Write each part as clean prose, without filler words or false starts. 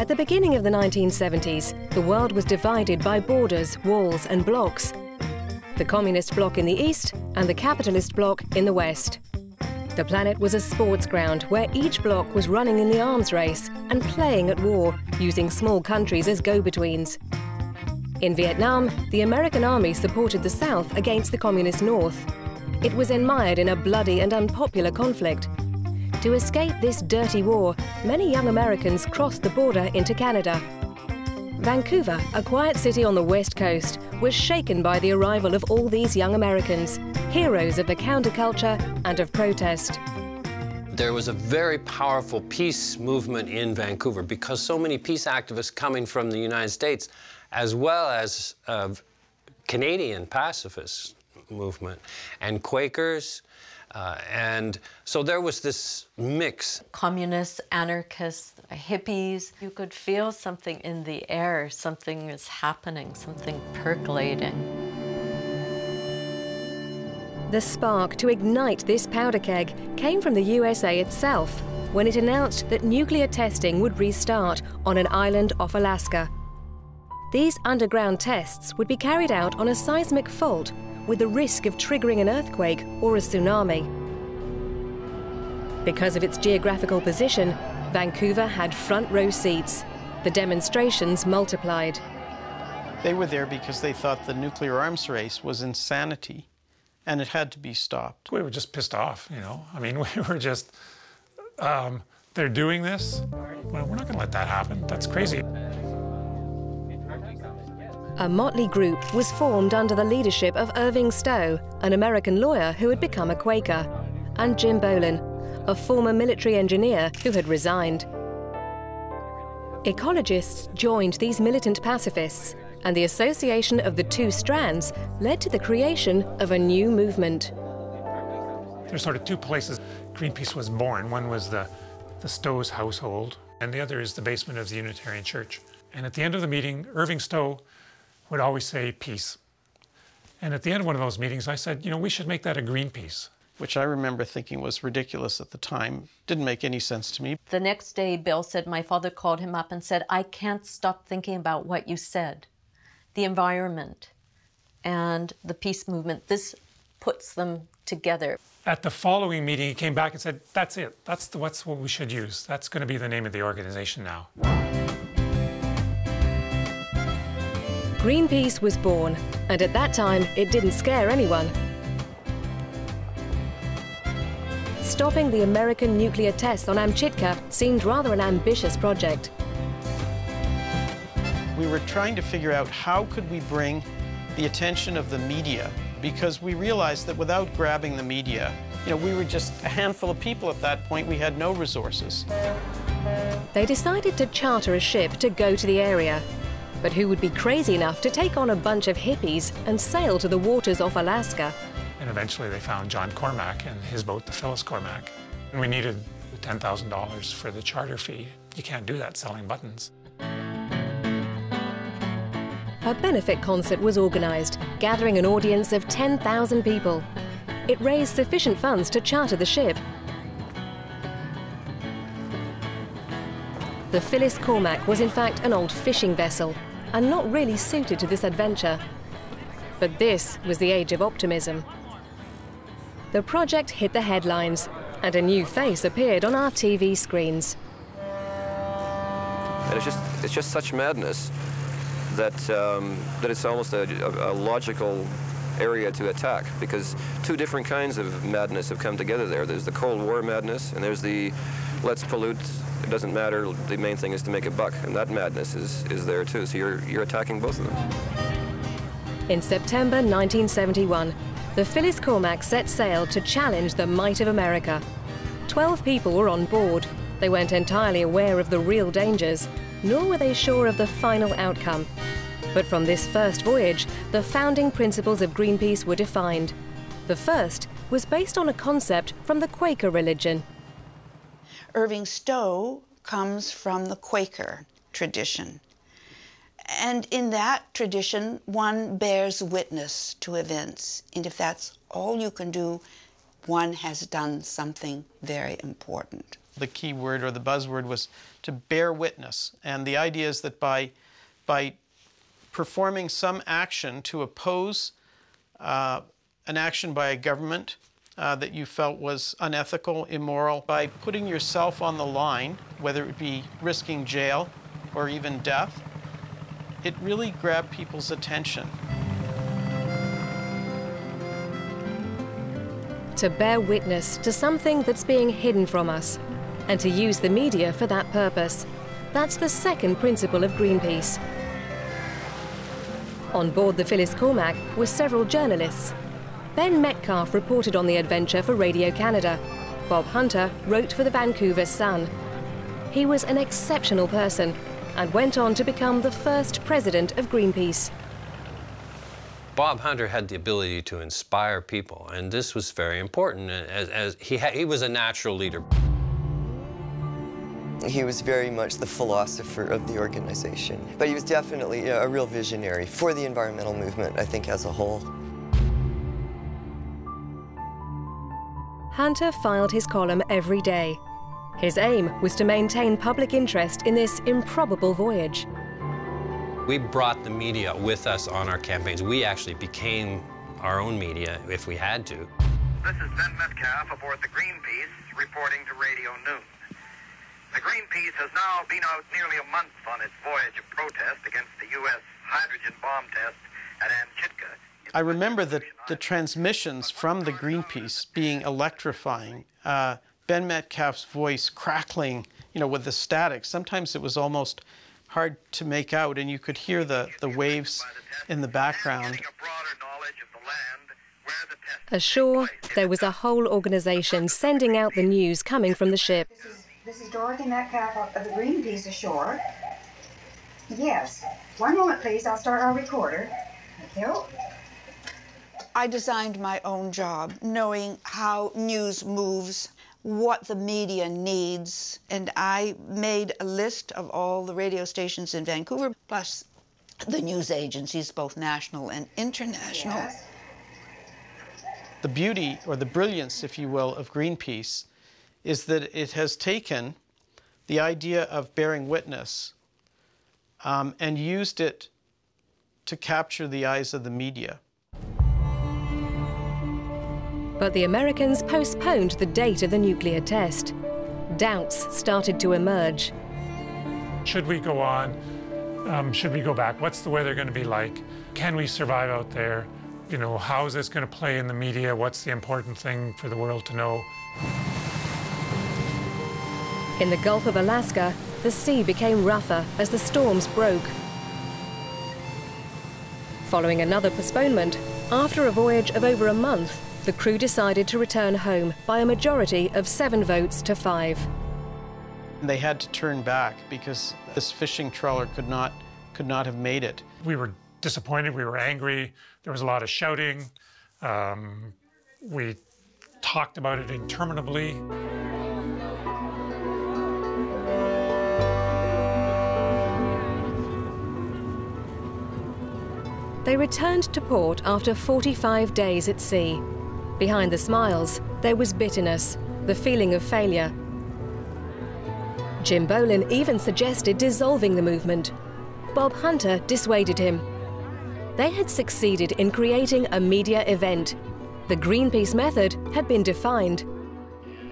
At the beginning of the 1970s, the world was divided by borders, walls and blocks. The communist bloc in the east and the capitalist bloc in the west. The planet was a sports ground where each bloc was running in the arms race and playing at war, using small countries as go-betweens. In Vietnam, the American army supported the South against the communist North. It was enmired in a bloody and unpopular conflict. To escape this dirty war, many young Americans crossed the border into Canada. Vancouver, a quiet city on the west coast, was shaken by the arrival of all these young Americans, heroes of the counterculture and of protest. There was a very powerful peace movement in Vancouver because so many peace activists coming from the United States, as well as Canadian pacifist movement and Quakers. And so there was this mix. Communists, anarchists, hippies. You could feel something in the air, something is happening, something percolating. The spark to ignite this powder keg came from the USA itself, when it announced that nuclear testing would restart on an island off Alaska. These underground tests would be carried out on a seismic fault with the risk of triggering an earthquake or a tsunami. Because of its geographical position, Vancouver had front row seats. The demonstrations multiplied. They were there because they thought the nuclear arms race was insanity, and it had to be stopped. We were just pissed off, you know. I mean, we were just, they're doing this. Well, we're not going to let that happen. That's crazy. A motley group was formed under the leadership of Irving Stowe, an American lawyer who had become a Quaker, and Jim Bolin, a former military engineer who had resigned. Ecologists joined these militant pacifists, and the association of the two strands led to the creation of a new movement. There's sort of two places Greenpeace was born. One was the Stowe's household, and the other is the basement of the Unitarian Church. And at the end of the meeting, Irving Stowe would always say peace. And at the end of one of those meetings, I said, you know, we should make that a Greenpeace. Which I remember thinking was ridiculous at the time. Didn't make any sense to me. The next day, Bill said, my father called him up and said, I can't stop thinking about what you said. The environment and the peace movement, this puts them together. At the following meeting, he came back and said, that's it. That's what we should use. That's going to be the name of the organization now. Greenpeace was born, and at that time, it didn't scare anyone. Stopping the American nuclear tests on Amchitka seemed rather an ambitious project. We were trying to figure out how could we bring the attention of the media, because we realized that without grabbing the media, you know, we were just a handful of people at that point. We had no resources. They decided to charter a ship to go to the area. But who would be crazy enough to take on a bunch of hippies and sail to the waters off Alaska? And eventually they found John Cormack and his boat, the Phyllis Cormack. And we needed $10,000 for the charter fee. You can't do that selling buttons. A benefit concert was organized, gathering an audience of 10,000 people. It raised sufficient funds to charter the ship. The Phyllis Cormack was in fact an old fishing vessel, and not really suited to this adventure. But this was the age of optimism. The project hit the headlines, and a new face appeared on our TV screens. And it's just such madness that that it's almost a logical area to attack, because two different kinds of madness have come together there. There's the Cold War madness, and there's the let's pollute. It doesn't matter, the main thing is to make a buck, and that madness is there too, so you're attacking both of them. In September 1971, the Phyllis Cormack set sail to challenge the might of America. 12 people were on board. They weren't entirely aware of the real dangers, nor were they sure of the final outcome. But from this first voyage, the founding principles of Greenpeace were defined. The first was based on a concept from the Quaker religion. Irving Stowe comes from the Quaker tradition. And in that tradition, one bears witness to events. And if that's all you can do, one has done something very important. The key word or the buzzword was to bear witness. And the idea is that by performing some action to oppose an action by a government that you felt was unethical, immoral, by putting yourself on the line, whether it be risking jail or even death, it really grabbed people's attention. To bear witness to something that's being hidden from us, and to use the media for that purpose. That's the second principle of Greenpeace. On board the Phyllis Cormac were several journalists. Ben Metcalfe reported on the adventure for Radio Canada. Bob Hunter wrote for the Vancouver Sun. He was an exceptional person and went on to become the first president of Greenpeace. Bob Hunter had the ability to inspire people, and this was very important, as he was a natural leader. He was very much the philosopher of the organization, but he was definitely a real visionary for the environmental movement, I think, as a whole. Hunter filed his column every day. His aim was to maintain public interest in this improbable voyage. We brought the media with us on our campaigns. We actually became our own media if we had to. This is Ben Metcalfe aboard the Greenpeace reporting to Radio Noon. The Greenpeace has now been out nearly a month on its voyage of protest against the U.S. hydrogen bomb test at Amchitka. I remember the transmissions from the Greenpeace being electrifying. Ben Metcalfe's voice crackling, with the static. Sometimes it was almost hard to make out, and you could hear the waves in the background. Ashore, there was a whole organization sending out the news coming from the ship. This is Dorothy Metcalfe of the Greenpeace ashore. Yes. One moment, please. I'll start our recorder. Thank you. I designed my own job, knowing how news moves, what the media needs, and I made a list of all the radio stations in Vancouver, plus the news agencies, both national and international. Yes. The beauty, or the brilliance, if you will, of Greenpeace is that it has taken the idea of bearing witness and used it to capture the eyes of the media. But the Americans postponed the date of the nuclear test. Doubts started to emerge. Should we go on? Should we go back? What's the weather going to be like? Can we survive out there? How is this going to play in the media? What's the important thing for the world to know? In the Gulf of Alaska, the sea became rougher as the storms broke. Following another postponement, after a voyage of over a month, the crew decided to return home by a majority of 7 votes to 5. They had to turn back because this fishing trawler could not have made it. We were disappointed, we were angry, there was a lot of shouting. We talked about it interminably. They returned to port after 45 days at sea. Behind the smiles, there was bitterness, the feeling of failure. Jim Bolin even suggested dissolving the movement. Bob Hunter dissuaded him. They had succeeded in creating a media event. The Greenpeace method had been defined.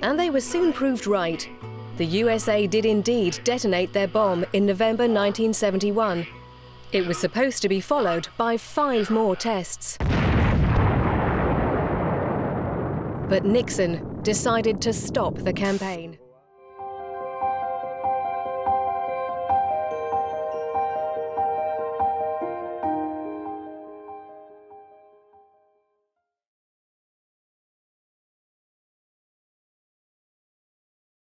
And they were soon proved right. The USA did indeed detonate their bomb in November 1971. It was supposed to be followed by 5 more tests. But Nixon decided to stop the campaign.